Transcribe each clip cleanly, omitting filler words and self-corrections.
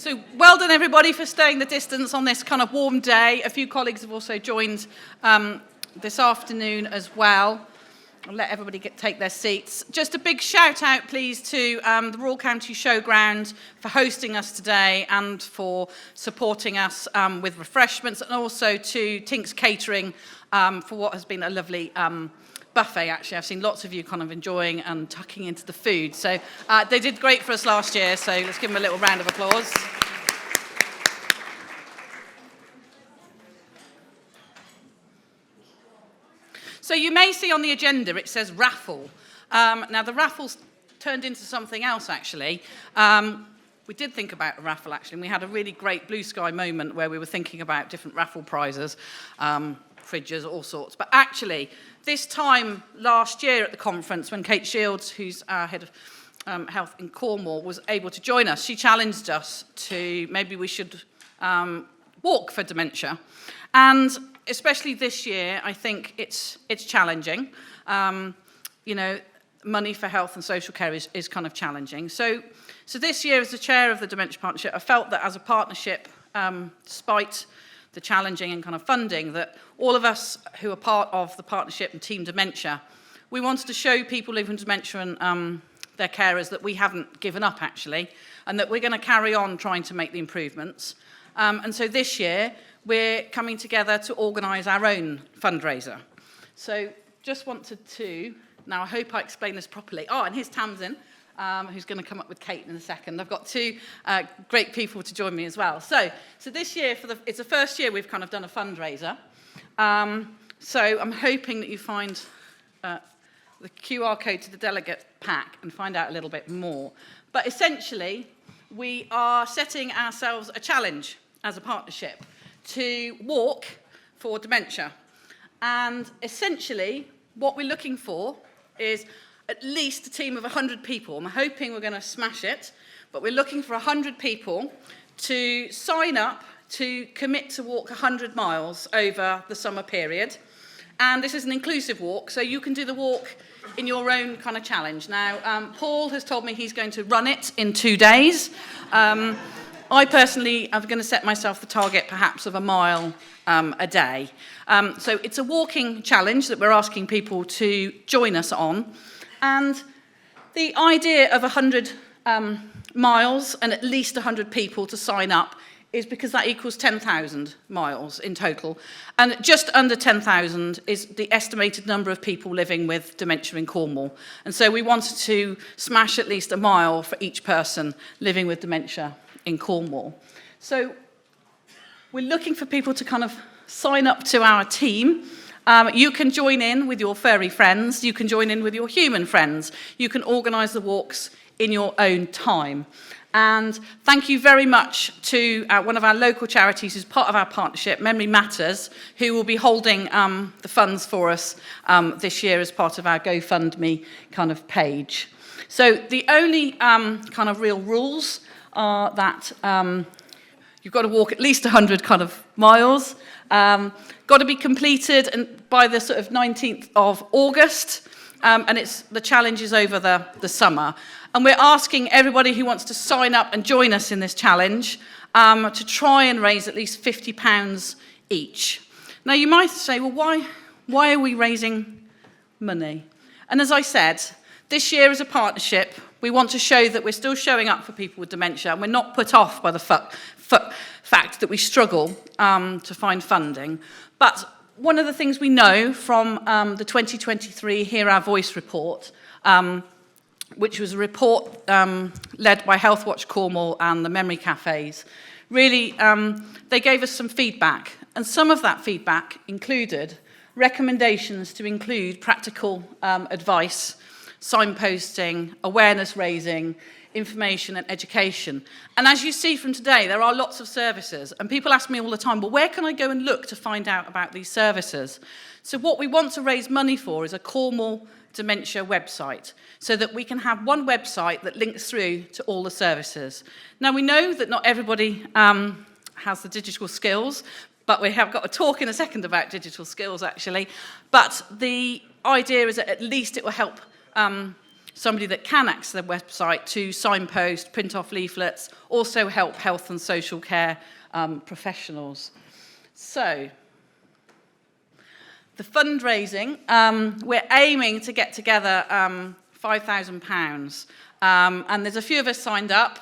So well done everybody for staying the distance on this kind of warm day. A few colleagues have also joined this afternoon as well. I'll let everybody take their seats. Just a big shout out please to the Royal County Showground for hosting us today and for supporting us with refreshments, and also to Tink's Catering for what has been a lovely buffet. Actually, I've seen lots of you kind of enjoying and tucking into the food. So they did great for us last year, so let's give them a little round of applause. So you may see on the agenda it says raffle. Now the raffle's turned into something else actually. We did think about a raffle actually, and we had a really great blue sky moment where we were thinking about different raffle prizes, fridges, all sorts. But actually, this time last year at the conference, when Kate Shields, who's our head of health in Cornwall, was able to join us, she challenged us to maybe we should walk for dementia. And especially this year, I think it's challenging. Money for health and social care is kind of challenging. So this year, as the chair of the Dementia Partnership, I felt that as a partnership, despite the challenging and kind of funding, that all of us who are part of the partnership and Team Dementia, we wanted to show people living with dementia and their carers that we haven't given up actually, and that we're going to carry on trying to make the improvements. And so this year, we're coming together to organise our own fundraiser. So just wanted to, now I hope I explain this properly. Oh, and here's Tamsin, who's going to come up with Kate in a second. I've got two great people to join me as well. So this year, it's the first year we've kind of done a fundraiser. So I'm hoping that you find the QR code to the delegate pack and find out a little bit more. But essentially, we are setting ourselves a challenge as a partnership to walk for dementia. And essentially, what we're looking for is at least a team of 100 people. I'm hoping we're going to smash it, but we're looking for 100 people to sign up to commit to walk 100 miles over the summer period. And this is an inclusive walk, so you can do the walk in your own kind of challenge. Now, Paul has told me he's going to run it in 2 days. I personally am going to set myself the target perhaps of a mile a day. So it's a walking challenge that we're asking people to join us on. And the idea of 100 miles and at least 100 people to sign up is because that equals 10,000 miles in total. And just under 10,000 is the estimated number of people living with dementia in Cornwall. And so we wanted to smash at least a mile for each person living with dementia in Cornwall. So we're looking for people to kind of sign up to our team. You can join in with your furry friends. You can join in with your human friends. You can organise the walks in your own time. And thank you very much to one of our local charities who's part of our partnership, Memory Matters, who will be holding the funds for us this year as part of our GoFundMe kind of page. So the only kind of real rules are that you've got to walk at least 100 kind of miles, got to be completed and by the sort of 19th of August, and the challenge is over the summer. And we're asking everybody who wants to sign up and join us in this challenge to try and raise at least £50 each. Now you might say, well, why are we raising money? And as I said, this year as a partnership, we want to show that we're still showing up for people with dementia and we're not put off by the fact that we struggle to find funding. But one of the things we know from the 2023 Hear Our Voice report, which was a report led by Healthwatch Cornwall and the Memory Cafes, really they gave us some feedback. And some of that feedback included recommendations to include practical advice, signposting, awareness raising, information and education. And as you see from today, there are lots of services. And people ask me all the time, well, where can I go and look to find out about these services? So what we want to raise money for is a Cornwall dementia website, so that we can have one website that links through to all the services. Now, we know that not everybody has the digital skills, but we have got a talk in a second about digital skills, actually. But the idea is that at least it will help somebody that can access the website to signpost, print off leaflets, also help health and social care professionals. So, the fundraising, we're aiming to get together £5,000. And there's a few of us signed up.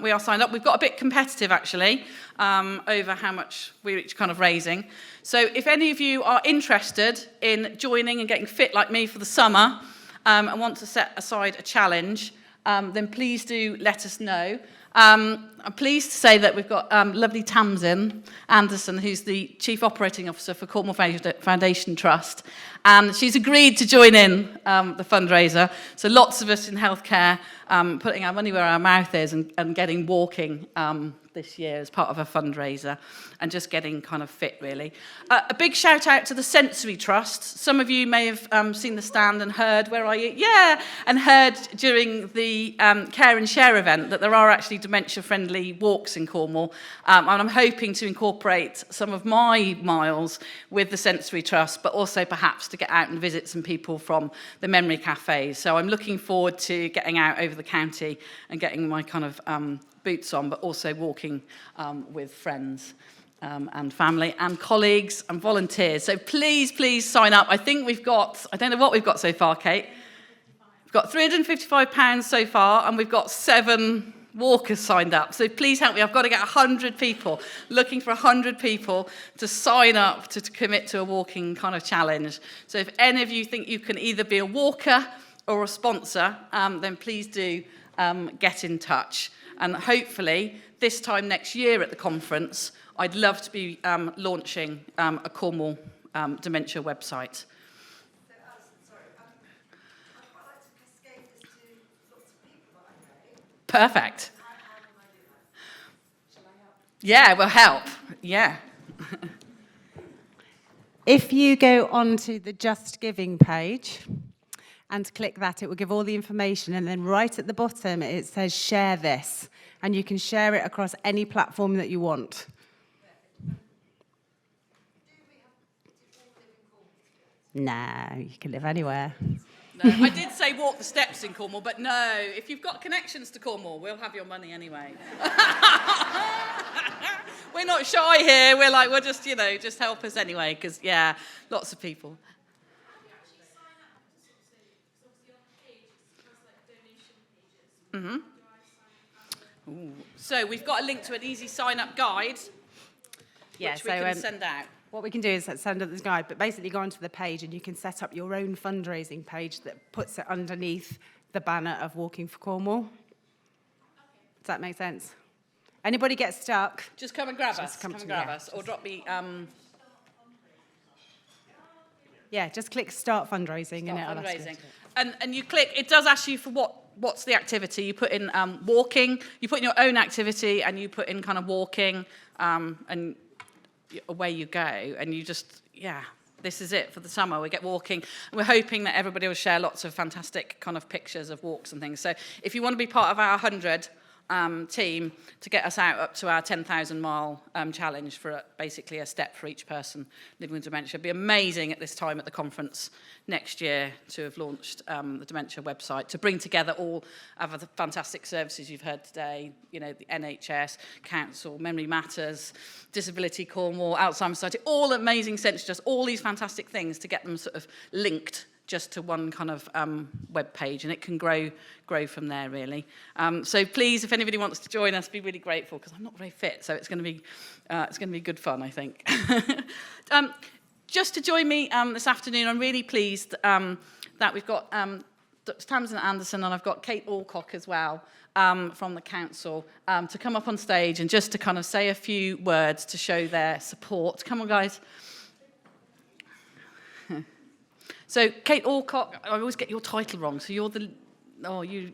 We are signed up. We've got a bit competitive, actually, over how much we're each kind of raising. So if any of you are interested in joining and getting fit like me for the summer and want to set aside a challenge, then please do let us know. I'm pleased to say that we've got lovely Tamsin Anderson, who's the Chief Operating Officer for Cornwall Foundation Trust, and she's agreed to join in the fundraiser. So lots of us in healthcare putting our money where our mouth is and getting walking this year as part of a fundraiser and just getting kind of fit, really. A big shout out to the Sensory Trust. Some of you may have seen the stand and heard, where are you? Yeah, and heard during the Care and Share event that there are actually dementia-friendly walks in Cornwall. And I'm hoping to incorporate some of my miles with the Sensory Trust, but also perhaps to get out and visit some people from the memory cafes. So I'm looking forward to getting out over the county and getting my kind of boots on, but also walking with friends and family and colleagues and volunteers. So please sign up. I think we've got, I don't know what we've got so far, Kate. We've got £355 so far, and we've got 7 walkers signed up. So please help me. I've got to get 100 people, looking for 100 people to sign up to commit to a walking kind of challenge. So if any of you think you can either be a walker or a sponsor, then please do get in touch. And hopefully, this time next year at the conference, I'd love to be launching a Cornwall dementia website. So, Alison, sorry, I'd quite like to cascade this to lots of people that I know. Perfect. How can I do that? Shall I help? Yeah, we'll help. Yeah. If you go onto the Just Giving page and click that, it will give all the information, and then right at the bottom it says share this, and you can share it across any platform that you want. No, you can live anywhere. No, I did say walk the steps in Cornwall, but no, if you've got connections to Cornwall, we'll have your money anyway. We're not shy here. We're like, we'll just, just help us anyway, because, yeah, lots of people. Mm-hmm. Ooh. So we've got a link to an easy sign-up guide, which we can send out. What we can do is send out this guide, but basically go onto the page and you can set up your own fundraising page that puts it underneath the banner of Walking for Cornwall. Does that make sense? Anybody get stuck? Just come and grab us. Come and grab us, or drop me. Yeah, just click Start Fundraising. And you click. It does ask you for what's the activity. You put in walking. You put in your own activity, and you put in kind of walking, and away you go. And you just, this is it for the summer. We get walking. And we're hoping that everybody will share lots of fantastic kind of pictures of walks and things. So if you want to be part of our 100 team to get us out up to our 10,000 mile challenge for basically a step for each person living with dementia. It'd be amazing at this time at the conference next year to have launched the dementia website, to bring together all of the fantastic services you've heard today, the NHS, Council, Memory Matters, Disability Cornwall, Alzheimer Society, all amazing centres, just all these fantastic things to get them sort of linked just to one kind of web page, and it can grow from there, really. So please, if anybody wants to join us, be really grateful, because I'm not very fit, so it's going to be good fun, I think. Just to join me this afternoon, I'm really pleased that we've got Dr Tamsin Anderson, and I've got Kate Alcock as well from the council to come up on stage and just to kind of say a few words to show their support. Come on, guys. So, Kate Alcock, I always get your title wrong, so you're the... Oh, yeah.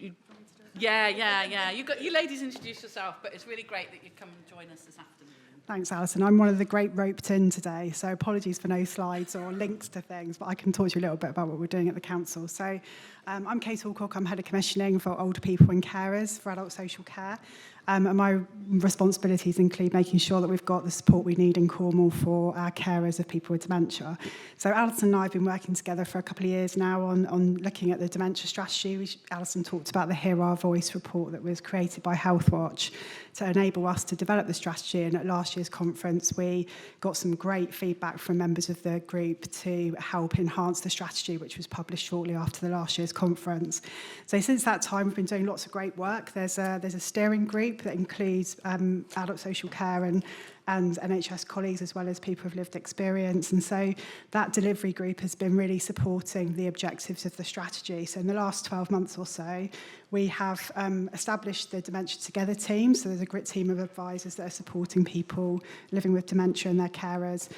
You ladies introduce yourself, but it's really great that you'd come and join us this afternoon. Thanks, Alison. I'm one of the great roped in today, so apologies for no slides or links to things, but I can talk to you a little bit about what we're doing at the council. So I'm Kate Alcock, I'm Head of Commissioning for Older People and Carers for Adult Social Care. And my responsibilities include making sure that we've got the support we need in Cornwall for our carers of people with dementia. So Alison and I have been working together for a couple of years now on looking at the dementia strategy. Alison talked about the Hear Our Voice report that was created by Healthwatch to enable us to develop the strategy. And at last year's conference, we got some great feedback from members of the group to help enhance the strategy, which was published shortly after the last year's conference. So since that time, we've been doing lots of great work. There's a steering group that includes adult social care and NHS colleagues, as well as people with lived experience. And so that delivery group has been really supporting the objectives of the strategy. So in the last 12 months or so, we have established the Dementia Together team. So there's a great team of advisors that are supporting people living with dementia and their carers.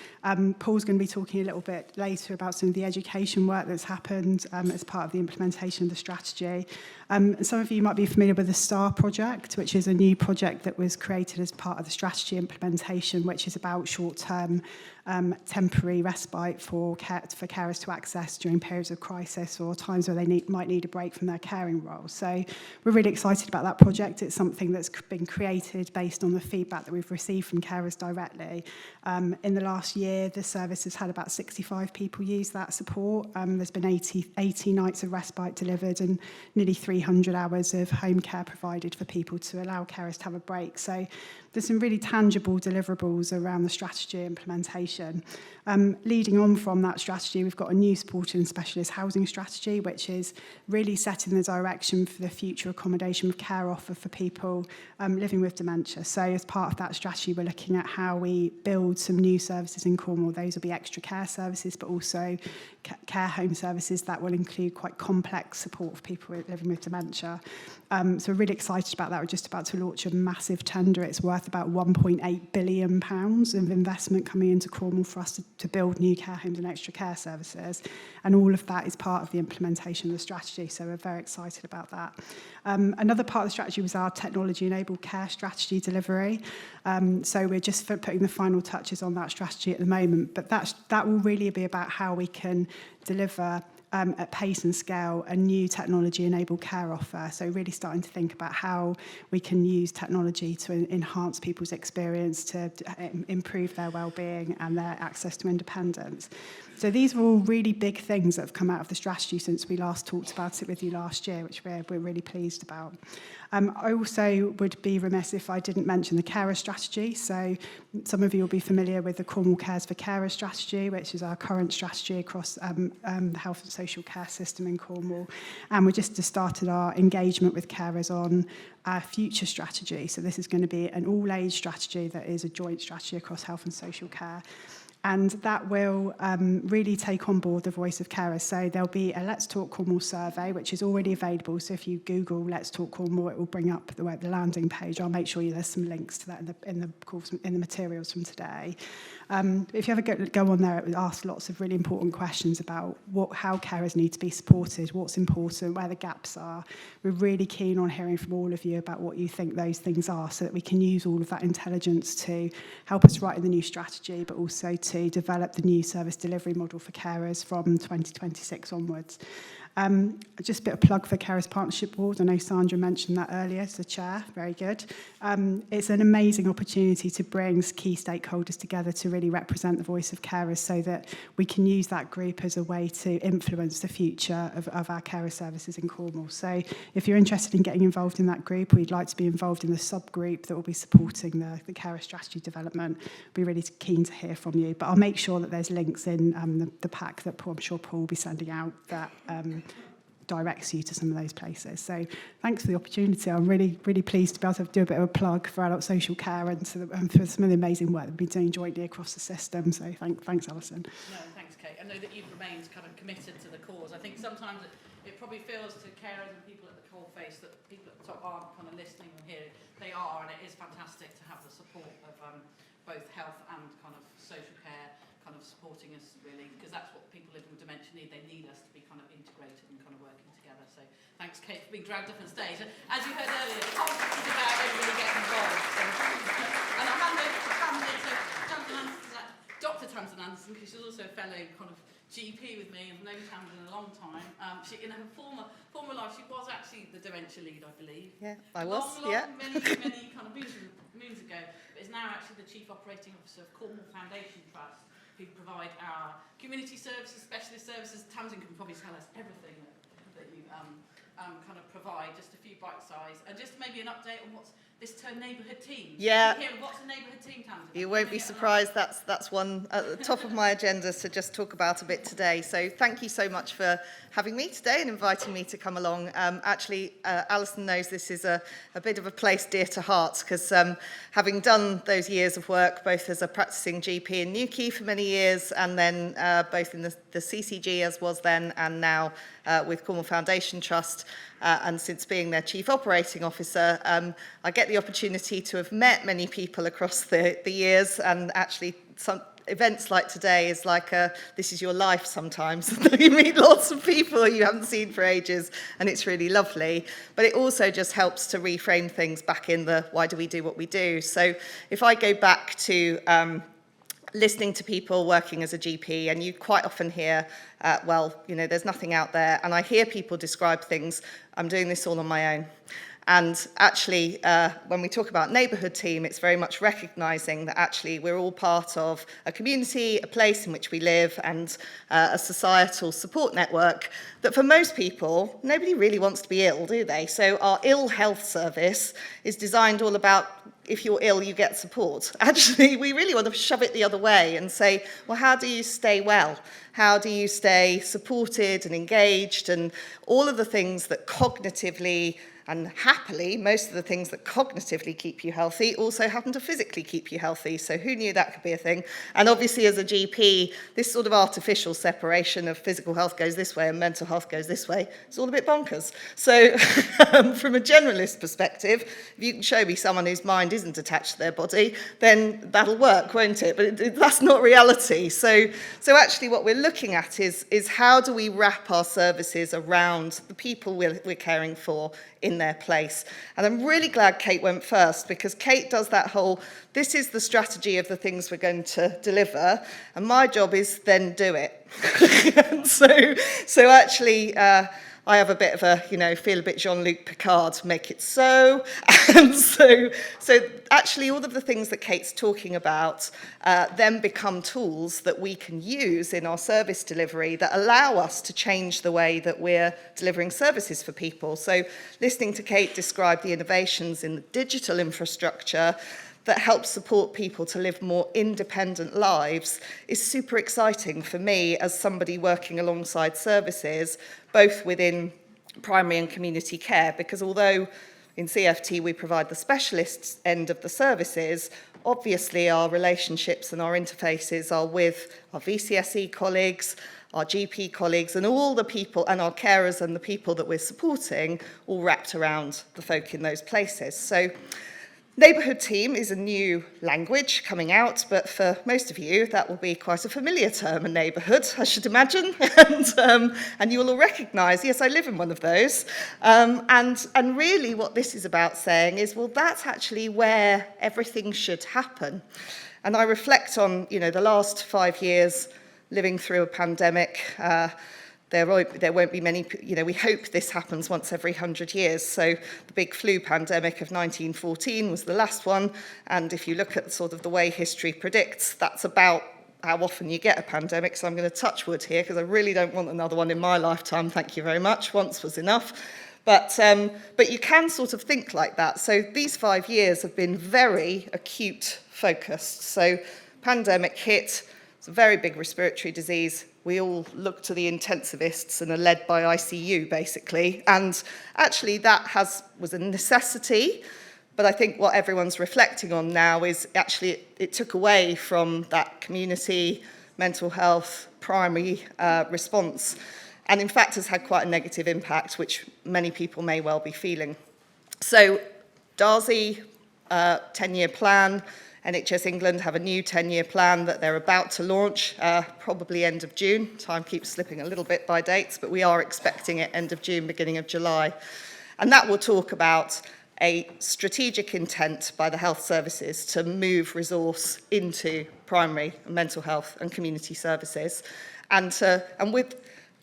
Paul's going to be talking a little bit later about some of the education work that's happened as part of the implementation of the strategy. Some of you might be familiar with the STAR project, which is a new project that was created as part of the strategy implementation, which is about short-term temporary respite for carers to access during periods of crisis or times where they might need a break from their caring role. So we're really excited about that project. It's something that's been created based on the feedback that we've received from carers directly. In the last year, the service has had about 65 people use that support. There's been 80 nights of respite delivered and nearly 300 hours of home care provided for people to allow carers to have a break. So there's some really tangible deliverables around the strategy implementation. Leading on from that strategy, we've got a new supported and specialist housing strategy, which is really setting the direction for the future accommodation with care offer for people living with dementia. So as part of that strategy, we're looking at how we build some new services in Cornwall. Those will be extra care services, but also care home services that will include quite complex support for people living with dementia. So we're really excited about that. We're just about to launch a massive tender. It's worth about £1.8 billion of investment coming into Cornwall for us to build new care homes and extra care services. And all of that is part of the implementation of the strategy. So we're very excited about that. Another part of the strategy was our technology-enabled care strategy delivery. So we're just putting the final touches on that strategy at the moment. But that will really be about how we can deliver at pace and scale a new technology-enabled care offer. So really starting to think about how we can use technology to enhance people's experience, to improve their well-being and their access to independence. So these are all really big things that have come out of the strategy since we last talked about it with you last year, which we're really pleased about. I also would be remiss if I didn't mention the carer strategy. So some of you will be familiar with the Cornwall Cares for Carers strategy, which is our current strategy across the health and social care system in Cornwall. And we just started our engagement with carers on our future strategy. So this is going to be an all-age strategy that is a joint strategy across health and social care. And that will really take on board the voice of carers. So there'll be a Let's Talk Cornwall survey, which is already available. So if you Google Let's Talk Cornwall, it will bring up the landing page. I'll make sure there's some links to that in the materials from today. If you ever go on there, it would ask lots of really important questions about how carers need to be supported, what's important, where the gaps are. We're really keen on hearing from all of you about what you think those things are so that we can use all of that intelligence to help us write the new strategy, but also to develop the new service delivery model for carers from 2026 onwards. Just a bit of plug for Carers Partnership Board. I know Sandra mentioned that earlier as the chair. Very good. It's an amazing opportunity to bring key stakeholders together to really represent the voice of carers so that we can use that group as a way to influence the future of our carer services in Cornwall. So if you're interested in getting involved in that group, or you'd like to be involved in the subgroup that will be supporting the carer strategy development, we'll be really keen to hear from you. But I'll make sure that there's links in the pack that I'm sure Paul will be sending out that directs you to some of those places. So thanks for the opportunity. I'm really, really pleased to be able to do a bit of a plug for adult social care and for some of the amazing work that we've been doing jointly across the system. So thanks, Alison. No, thanks, Kate. I know that you've remained kind of committed to the cause. I think sometimes it probably feels to carers and people at the coalface that people at the top aren't kind of listening and hearing. They are, and it is fantastic to have the support of both health and kind of social care kind of supporting us, really, because that's what people living with dementia need. They need us to be kind of integrated and kind of working together. So thanks, Kate, for being dragged up on stage. As you heard earlier, the conference is about everybody getting involved. And I'll hand over to fellow kind of GP with me. I've known Tamsin a long time. She, in her former life, she was actually the dementia lead, I believe. Yeah, I was. Many kind of moons ago. But is now actually the Chief Operating Officer of Cornwall Foundation Trust, who provide our community services, specialist services. Tamsin can probably tell us everything that you kind of provide, just a few bite size, and just maybe an update on what's this term neighbourhood team. Yeah. What's a neighbourhood team, Tamsin? You won't be surprised, that's one at the top of my agenda to just talk about a bit today. So thank you so much for having me today and inviting me to come along. Actually, Alison knows this is a bit of a place dear to heart, because having done those years of work, both as a practising GP in Newquay for many years, and then both in the CCG as was then, and now with Cornwall Foundation Trust, and since being their Chief Operating Officer, I get the opportunity to have met many people across the years, and actually some events like today is like this is your life sometimes. You meet lots of people you haven't seen for ages, and it's really lovely. But it also just helps to reframe things back in the why do we do what we do. So if I go back to listening to people working as a GP, and you quite often hear, well, you know, there's nothing out there, and I hear people describe things, I'm doing this all on my own. And actually, when we talk about neighbourhood team, it's very much recognising that actually we're all part of a community, a place in which we live, and a societal support network that for most people, nobody really wants to be ill, do they? So our ill health service is designed all about if you're ill, you get support. Actually, we really want to shove it the other way and say, well, how do you stay well? How do you stay supported and engaged? And all of the things that cognitively and happily, most of the things that cognitively keep you healthy also happen to physically keep you healthy. So who knew that could be a thing? And obviously as a GP, this sort of artificial separation of physical health goes this way and mental health goes this way, it's all a bit bonkers. So from a generalist perspective, if you can show me someone whose mind isn't attached to their body, then that'll work, won't it? But that's not reality. So actually what we're looking at is how do we wrap our services around the people we're caring for in their place. And I'm really glad Kate went first, because Kate does that whole, this is the strategy of the things we're going to deliver, and my job is then do it. so actually, I have a bit of a, feel a bit Jean-Luc Picard, make it so. And so actually all of the things that Kate's talking about then become tools that we can use in our service delivery that allow us to change the way that we're delivering services for people. So listening to Kate describe the innovations in the digital infrastructure that helps support people to live more independent lives is super exciting for me as somebody working alongside services, both within primary and community care, because although in CFT we provide the specialist end of the services, obviously our relationships and our interfaces are with our VCSE colleagues, our GP colleagues, and all the people, and our carers and the people that we're supporting, all wrapped around the folk in those places. So neighbourhood team is a new language coming out, but for most of you, that will be quite a familiar term, a neighbourhood, I should imagine. And you'll all recognise, yes, I live in one of those. And really what this is about saying is, well, that's actually where everything should happen. And I reflect on, the last 5 years living through a pandemic. There won't be many, we hope this happens once every 100 years. So the big flu pandemic of 1914 was the last one. And if you look at sort of the way history predicts, that's about how often you get a pandemic. So I'm going to touch wood here because I really don't want another one in my lifetime. Thank you very much. Once was enough. But you can sort of think like that. So these 5 years have been very acute focused. So pandemic hit, it's a very big respiratory disease. We all look to the intensivists and are led by ICU, basically. And actually, that was a necessity. But I think what everyone's reflecting on now is actually it took away from that community, mental health, primary response. And in fact, has had quite a negative impact, which many people may well be feeling. So, Darcy, 10-year plan. NHS England have a new 10-year plan that they're about to launch, probably end of June. Time keeps slipping a little bit by dates, but we are expecting it end of June, beginning of July. And that will talk about a strategic intent by the health services to move resource into primary mental health and community services. And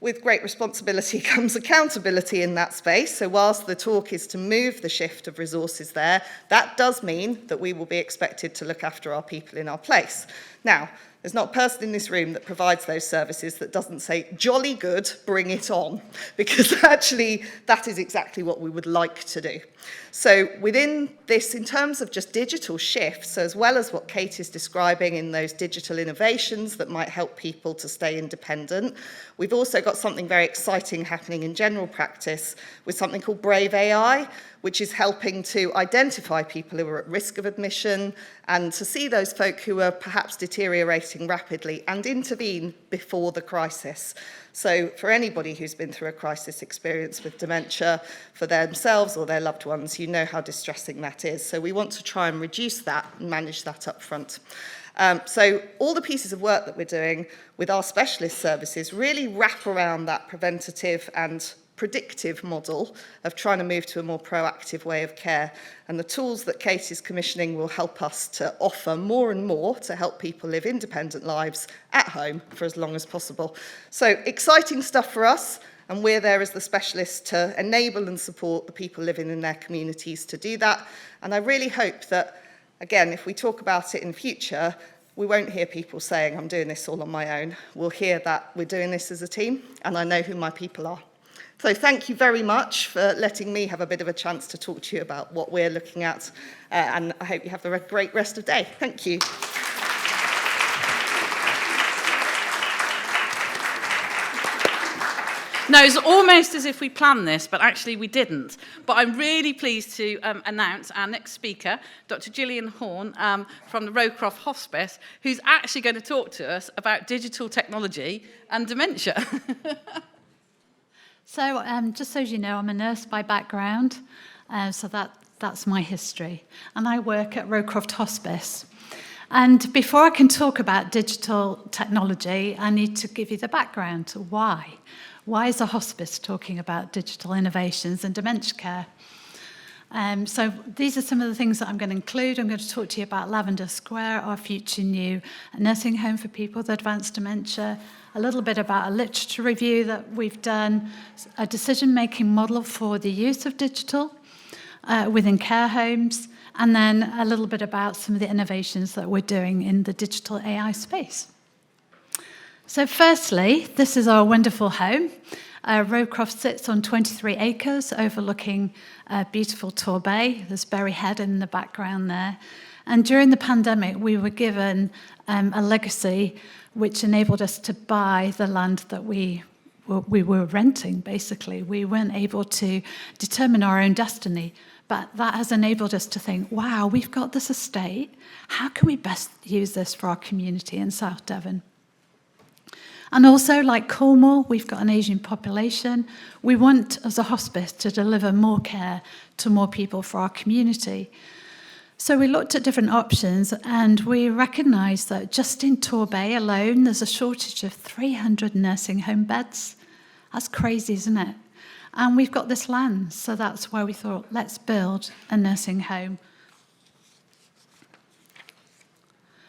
with great responsibility comes accountability in that space. So whilst the talk is to move the shift of resources there, that does mean that we will be expected to look after our people in our place. Now, there's not a person in this room that provides those services that doesn't say, jolly good, bring it on, because actually that is exactly what we would like to do. So within this, in terms of just digital shifts, as well as what Kate is describing in those digital innovations that might help people to stay independent, we've also got something very exciting happening in general practice with something called Brave AI, which is helping to identify people who are at risk of admission and to see those folk who are perhaps deteriorating rapidly and intervene before the crisis. So for anybody who's been through a crisis experience with dementia, for themselves or their loved ones, you know how distressing that is. So we want to try and reduce that and manage that up front. So all the pieces of work that we're doing with our specialist services really wrap around that preventative and predictive model of trying to move to a more proactive way of care. And the tools that Kate is commissioning will help us to offer more and more to help people live independent lives at home for as long as possible. So exciting stuff for us, and we're there as the specialists to enable and support the people living in their communities to do that. And I really hope that, again, if we talk about it in future, we won't hear people saying, I'm doing this all on my own. We'll hear that we're doing this as a team, and I know who my people are. So thank you very much for letting me have a bit of a chance to talk to you about what we're looking at, and I hope you have a great rest of the day. Thank you. No, it's almost as if we planned this, but actually we didn't. But I'm really pleased to announce our next speaker, Dr Gillian Horne from the Rowcroft Hospice, who's actually going to talk to us about digital technology and dementia. So just so you know, I'm a nurse by background, so that's my history. And I work at Rowcroft Hospice. And before I can talk about digital technology, I need to give you the background to why. Why is a hospice talking about digital innovations and dementia care? So these are some of the things that I'm going to include. I'm going to talk to you about Lavender Square, our future new nursing home for people with advanced dementia, a little bit about a literature review that we've done, a decision-making model for the use of digital within care homes, and then a little bit about some of the innovations that we're doing in the digital AI space. So firstly, this is our wonderful home. Rowcroft sits on 23 acres overlooking beautiful Torbay. There's Berry Head in the background there. And during the pandemic, we were given a legacy which enabled us to buy the land that we were renting, basically. We weren't able to determine our own destiny, but that has enabled us to think, wow, we've got this estate. How can we best use this for our community in South Devon? And also, like Cornwall, we've got an Asian population. We want, as a hospice, to deliver more care to more people for our community. So we looked at different options, and we recognised that just in Torbay alone, there's a shortage of 300 nursing home beds. That's crazy, isn't it? And we've got this land, so that's why we thought, let's build a nursing home.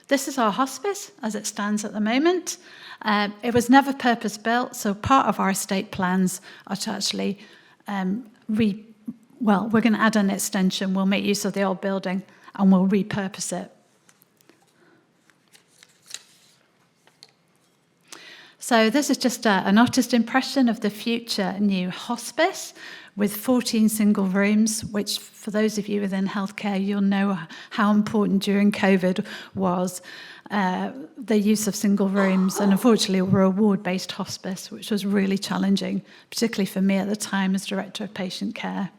This is our hospice as it stands at the moment. It was never purpose-built, so part of our estate plans are to actually we're going to add an extension. We'll make use of the old building and we'll repurpose it. So this is just an artist impression of the future new hospice with 14 single rooms, which for those of you within healthcare, you'll know how important during COVID was the use of single rooms. And unfortunately, we're a ward-based hospice, which was really challenging, particularly for me at the time as Director of Patient Care.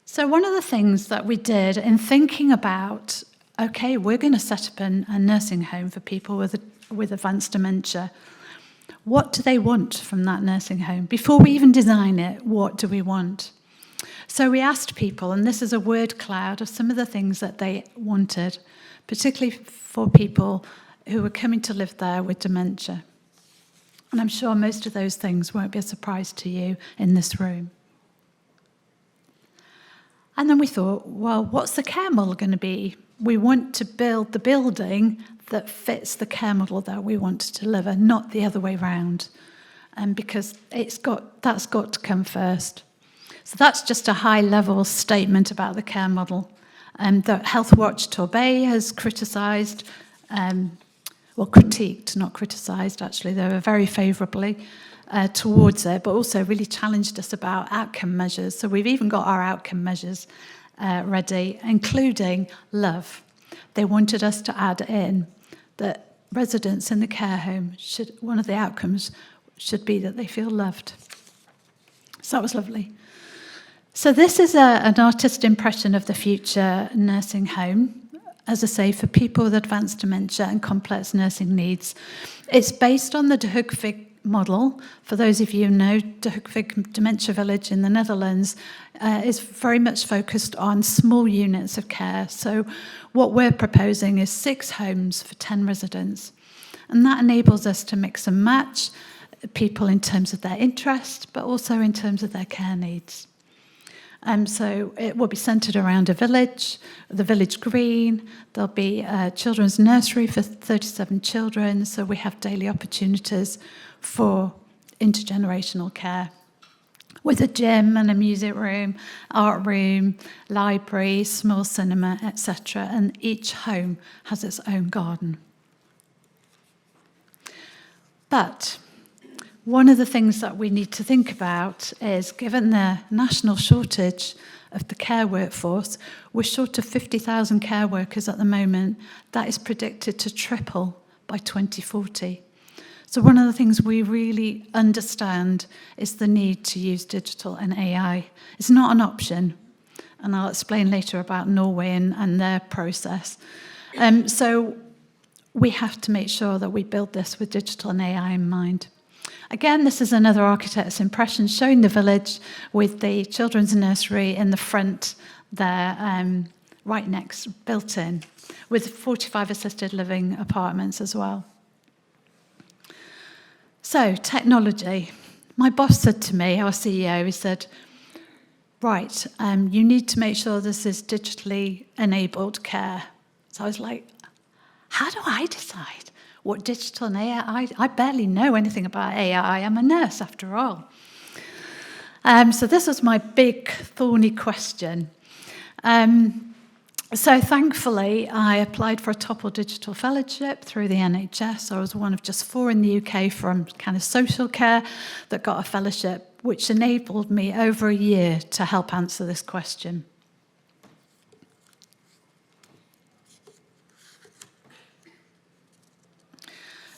So one of the things that we did in thinking about, okay, we're going to set up a nursing home for people with advanced dementia. What do they want from that nursing home? Before we even design it, what do we want? So we asked people, and this is a word cloud of some of the things that they wanted, particularly for people who were coming to live there with dementia. And I'm sure most of those things won't be a surprise to you in this room. And then we thought, well, what's the care model going to be? We want to build the building that fits the care model that we want to deliver, not the other way around, because that's got to come first. So that's just a high-level statement about the care model. That Health Watch Torbay has criticised, critiqued, not criticised, actually. They were very favourably towards it, but also really challenged us about outcome measures. So we've even got our outcome measures ready, including love. They wanted us to add in that residents in the care home one of the outcomes should be that they feel loved. So that was lovely. So this is an artist impression of the future nursing home, as I say, for people with advanced dementia and complex nursing needs. It's based on the De Hoogvig model. For those of you who know, De Hoogvig Dementia Village in the Netherlands is very much focused on small units of care. So what we're proposing is 6 homes for 10 residents. And that enables us to mix and match people in terms of their interest, but also in terms of their care needs. So it will be centred around a village, the village green. There'll be a children's nursery for 37 children, so we have daily opportunities for intergenerational care, with a gym and a music room, art room, library, small cinema, etc. And each home has its own garden. But one of the things that we need to think about is, given the national shortage of the care workforce, we're short of 50,000 care workers at the moment. That is predicted to triple by 2040. So one of the things we really understand is the need to use digital and AI. It's not an option, and I'll explain later about Norway and their process. So we have to make sure that we build this with digital and AI in mind. Again, this is another architect's impression showing the village with the children's nursery in the front there, right next, built in, with 45 assisted living apartments as well. So, technology. My boss said to me, our CEO, he said, right, you need to make sure this is digitally enabled care. So I was like, how do I decide what digital and AI? I barely know anything about AI. I'm a nurse, after all. So this was my big, thorny question. So thankfully, I applied for a Topple Digital Fellowship through the NHS. I was one of just 4 in the UK from kind of social care that got a fellowship, which enabled me over a year to help answer this question.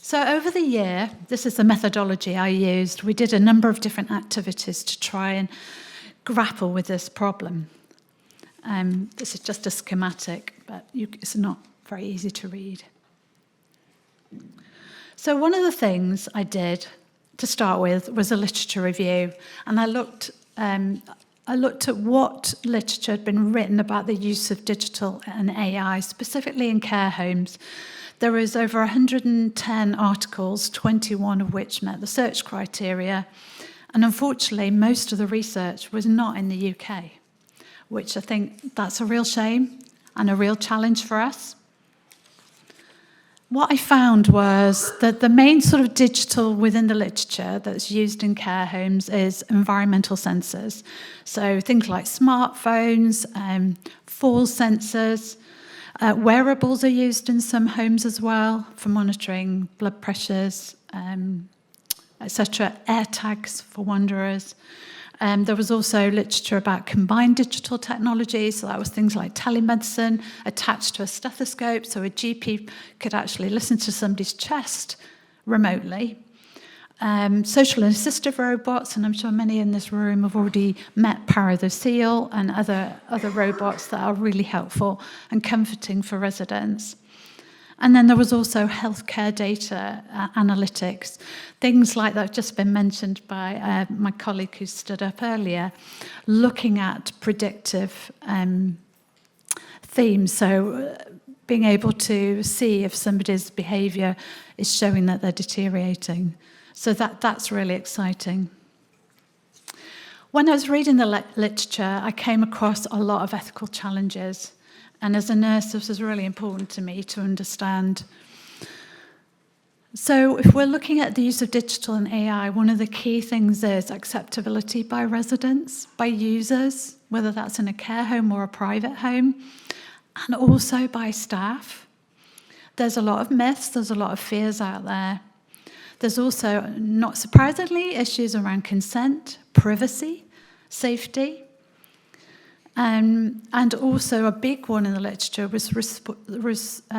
So over the year, this is the methodology I used. We did a number of different activities to try and grapple with this problem. This is just a schematic, but it's not very easy to read. So one of the things I did to start with was a literature review, and I looked at what literature had been written about the use of digital and AI, specifically in care homes. There was over 110 articles, 21 of which met the search criteria, and unfortunately, most of the research was not in the UK, which I think that's a real shame and a real challenge for us. What I found was that the main sort of digital within the literature that's used in care homes is environmental sensors. So things like smartphones, fall sensors. Wearables are used in some homes as well for monitoring blood pressures, etc. Air tags for wanderers. There was also literature about combined digital technology, so that was things like telemedicine attached to a stethoscope, so a GP could actually listen to somebody's chest remotely. Social and assistive robots, and I'm sure many in this room have already met Para the Seal and other robots that are really helpful and comforting for residents. And then there was also healthcare data analytics, things like that have just been mentioned by my colleague who stood up earlier, looking at predictive themes. So being able to see if somebody's behaviour is showing that they're deteriorating. So that's really exciting. When I was reading the literature, I came across a lot of ethical challenges. And as a nurse, this was really important to me to understand. So if we're looking at the use of digital and AI, one of the key things is acceptability by residents, by users, whether that's in a care home or a private home, and also by staff. There's a lot of myths, there's a lot of fears out there. There's also, not surprisingly, issues around consent, privacy, safety. And also a big one in the literature was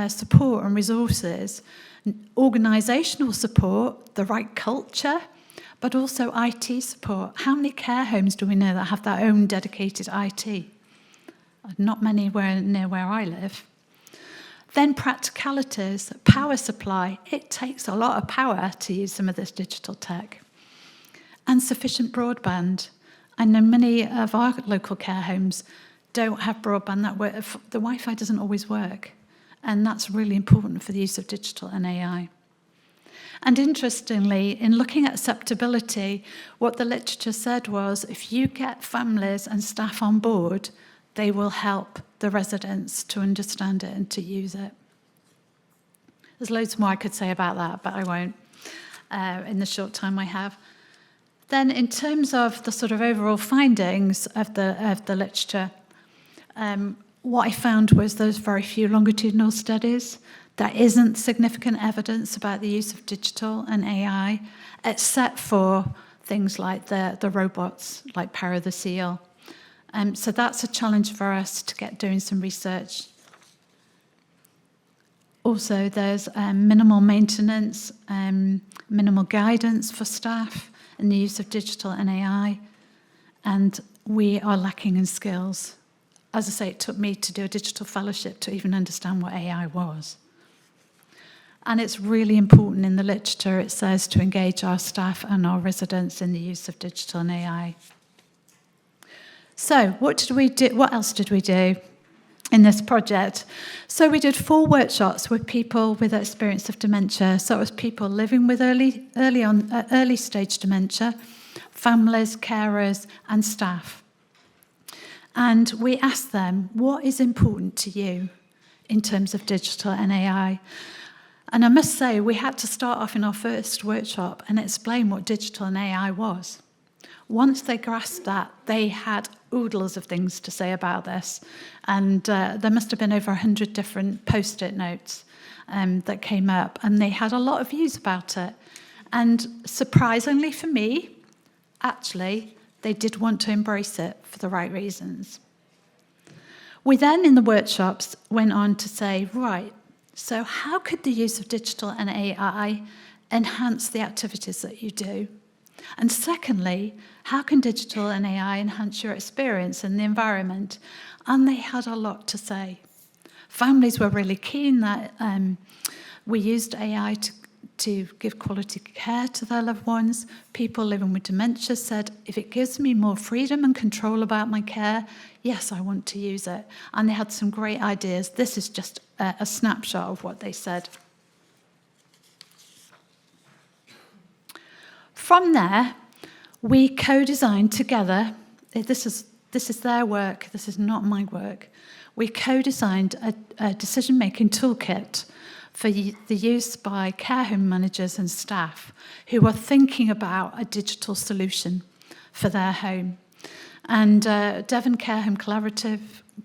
support and resources, organisational support, the right culture, but also IT support. How many care homes do we know that have their own dedicated IT? Not many near where I live. Then practicalities, power supply. It takes a lot of power to use some of this digital tech. And sufficient broadband. I know many of our local care homes don't have broadband that work. The Wi-Fi doesn't always work. And that's really important for the use of digital and AI. And interestingly, in looking at acceptability, what the literature said was if you get families and staff on board, they will help the residents to understand it and to use it. There's loads more I could say about that, but I won't in the short time I have. Then in terms of the sort of overall findings of the literature, what I found was there's very few longitudinal studies. There isn't significant evidence about the use of digital and AI, except for things like the robots, like Para the Seal. So that's a challenge for us to get doing some research. Also, there's minimal maintenance, minimal guidance for staff in the use of digital and AI, and we are lacking in skills. As I say, it took me to do a digital fellowship to even understand what AI was. And it's really important in the literature, it says, to engage our staff and our residents in the use of digital and AI. So what did we do? What else did we do in this project? So we did 4 workshops with people with experience of dementia. So it was people living with early stage dementia, families, carers, and staff. And we asked them, what is important to you in terms of digital and AI? And I must say, we had to start off in our first workshop and explain what digital and AI was. Once they grasped that, they had oodles of things to say about this. And there must have been over 100 different post-it notes that came up, and they had a lot of views about it. And surprisingly for me, actually, they did want to embrace it for the right reasons. We then, in the workshops, went on to say, right, so how could the use of digital and AI enhance the activities that you do? And secondly, how can digital and AI enhance your experience in the environment? And they had a lot to say. Families were really keen that we used AI to give quality care to their loved ones. People living with dementia said, if it gives me more freedom and control about my care, yes, I want to use it. And they had some great ideas. This is just a snapshot of what they said. From there, we co-designed together, this is their work, this is not my work, we co-designed a decision-making toolkit for the use by care home managers and staff who are thinking about a digital solution for their home. And Devon Care Home Collaborative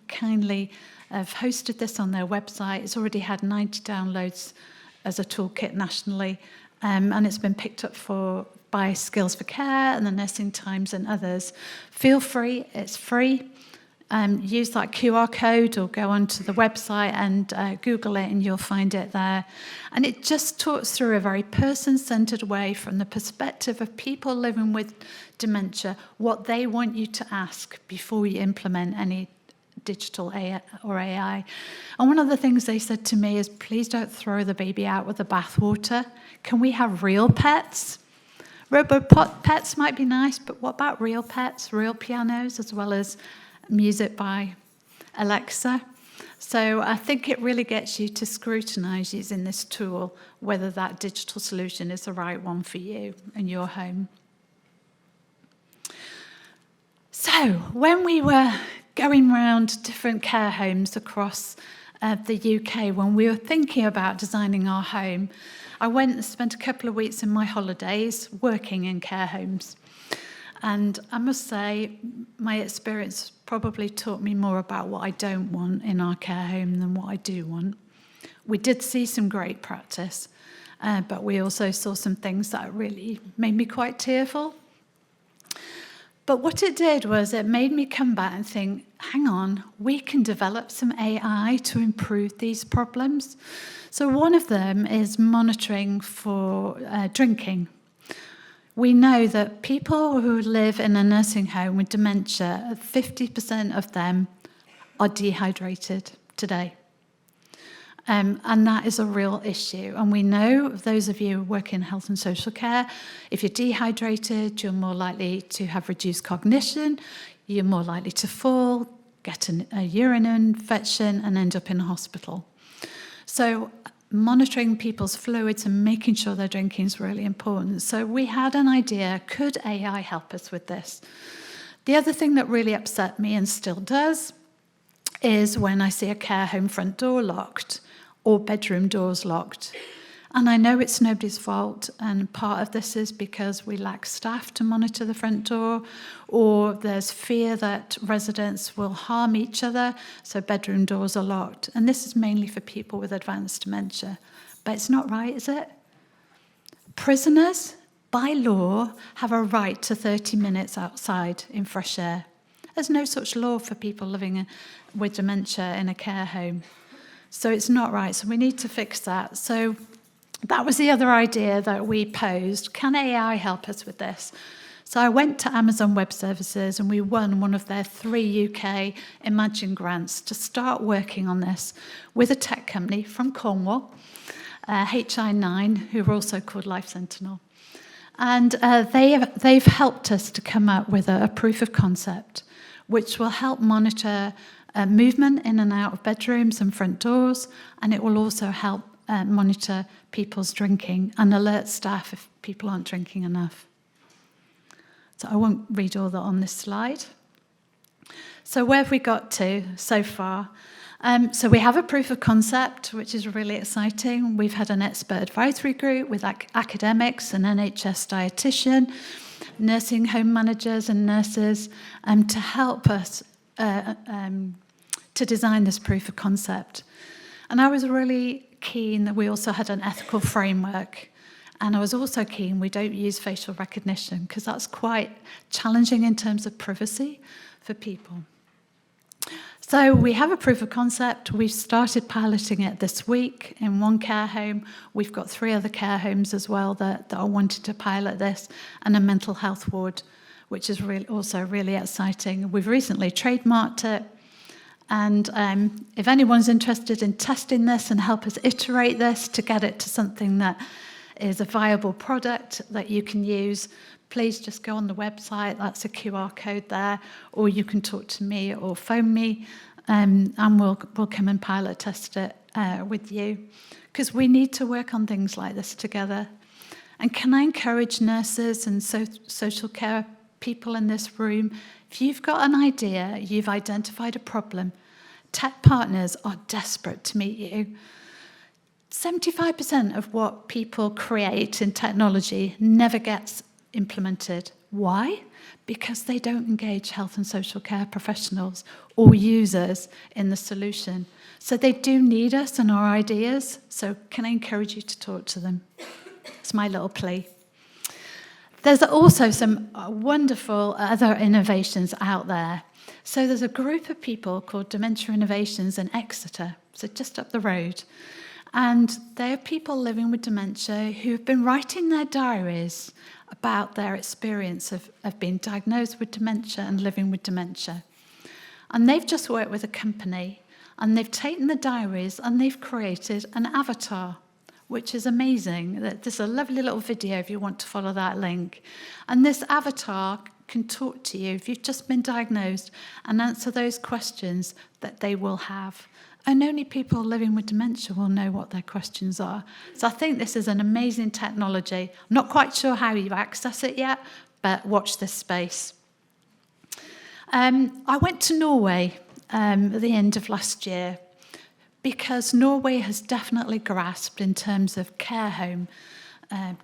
kindly have hosted this on their website. It's already had 90 downloads as a toolkit nationally, and it's been picked up by Skills for Care and the Nursing Times and others. Feel free, it's free. Use that QR code or go onto the website and Google it and you'll find it there. And it just talks through a very person-centered way from the perspective of people living with dementia, what they want you to ask before you implement any digital AI. And one of the things they said to me is, please don't throw the baby out with the bathwater. Can we have real pets? Robot pets might be nice, but what about real pets, real pianos, as well as music by Alexa? So I think it really gets you to scrutinize using this tool, whether that digital solution is the right one for you and your home. So when we were going around different care homes across the UK, when we were thinking about designing our home, I went and spent a couple of weeks in my holidays working in care homes. And I must say, my experience probably taught me more about what I don't want in our care home than what I do want. We did see some great practice, but we also saw some things that really made me quite tearful. But what it did was it made me come back and think, hang on, we can develop some AI to improve these problems. So one of them is monitoring for drinking. We know that people who live in a nursing home with dementia, 50% of them are dehydrated today. And that is a real issue. And we know, those of you who work in health and social care, if you're dehydrated, you're more likely to have reduced cognition, you're more likely to fall, get a urine infection, and end up in hospital. So monitoring people's fluids and making sure they're drinking is really important. So we had an idea, could AI help us with this? The other thing that really upset me, and still does, is when I see a care home front door locked or bedroom doors locked. And I know it's nobody's fault, and part of this is because we lack staff to monitor the front door, or there's fear that residents will harm each other, so bedroom doors are locked. And this is mainly for people with advanced dementia. But it's not right, is it? Prisoners, by law, have a right to 30 minutes outside in fresh air. There's no such law for people living with dementia in a care home. So it's not right, so we need to fix that. So that was the other idea that we posed. Can AI help us with this? So I went to Amazon Web Services and we won one of their 3 UK Imagine grants to start working on this with a tech company from Cornwall, HI9, who are also called Life Sentinel. And they've helped us to come up with a proof of concept, which will help monitor movement in and out of bedrooms and front doors, and it will also help monitor people's drinking and alert staff if people aren't drinking enough. So I won't read all that on this slide. So where have we got to so far? So we have a proof of concept, which is really exciting. We've had an expert advisory group with academics, an NHS dietitian, nursing home managers and nurses to help us to design this proof of concept. And I was really keen that we also had an ethical framework. And I was also keen we don't use facial recognition because that's quite challenging in terms of privacy for people. So we have a proof of concept. We've started piloting it this week in one care home. We've got 3 other care homes as well that are wanting to pilot this, and a mental health ward, which is also really exciting. We've recently trademarked it. And if anyone's interested in testing this and help us iterate this to get it to something that is a viable product that you can use, please just go on the website. That's a QR code there. Or you can talk to me or phone me, and we'll come and pilot test it with you. Because we need to work on things like this together. And can I encourage nurses and social care people in this room, if you've got an idea, you've identified a problem, tech partners are desperate to meet you. 75% of what people create in technology never gets implemented. Why? Because they don't engage health and social care professionals or users in the solution. So they do need us and our ideas. So can I encourage you to talk to them? It's my little plea. There's also some wonderful other innovations out there. So there's a group of people called Dementia Innovations in Exeter, so just up the road. And they're people living with dementia who have been writing their diaries about their experience of being diagnosed with dementia and living with dementia. And they've just worked with a company, and they've taken the diaries and they've created an avatar, which is amazing. There's a lovely little video if you want to follow that link. And this avatar can talk to you if you've just been diagnosed and answer those questions that they will have. And only people living with dementia will know what their questions are. So I think this is an amazing technology. I'm not quite sure how you access it yet, but watch this space. I went to Norway at the end of last year because Norway has definitely grasped in terms of care home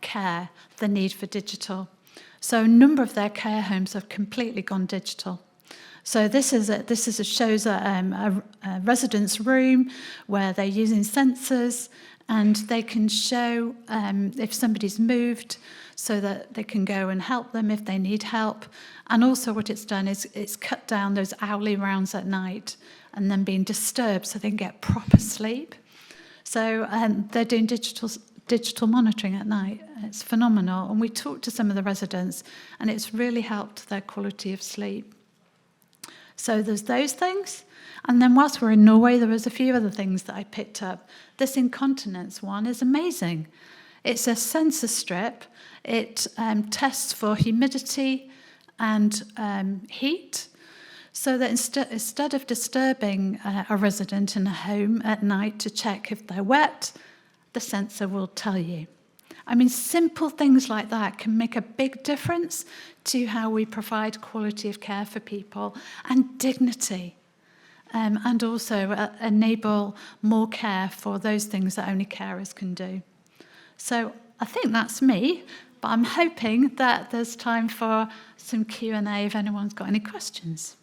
care the need for digital. So a number of their care homes have completely gone digital. So this shows a residence room where they're using sensors, and they can show if somebody's moved, so that they can go and help them if they need help. And also what it's done is it's cut down those hourly rounds at night and then being disturbed so they can get proper sleep. So they're doing digital monitoring at night. It's phenomenal. And we talked to some of the residents, and it's really helped their quality of sleep. So there's those things. And then whilst we're in Norway, there was a few other things that I picked up. This incontinence one is amazing. It's a sensor strip. It tests for humidity and heat, so that instead of disturbing a resident in a home at night to check if they're wet, the sensor will tell you. I mean, simple things like that can make a big difference to how we provide quality of care for people and dignity, and also enable more care for those things that only carers can do. So I think that's me, but I'm hoping that there's time for some Q&A if anyone's got any questions.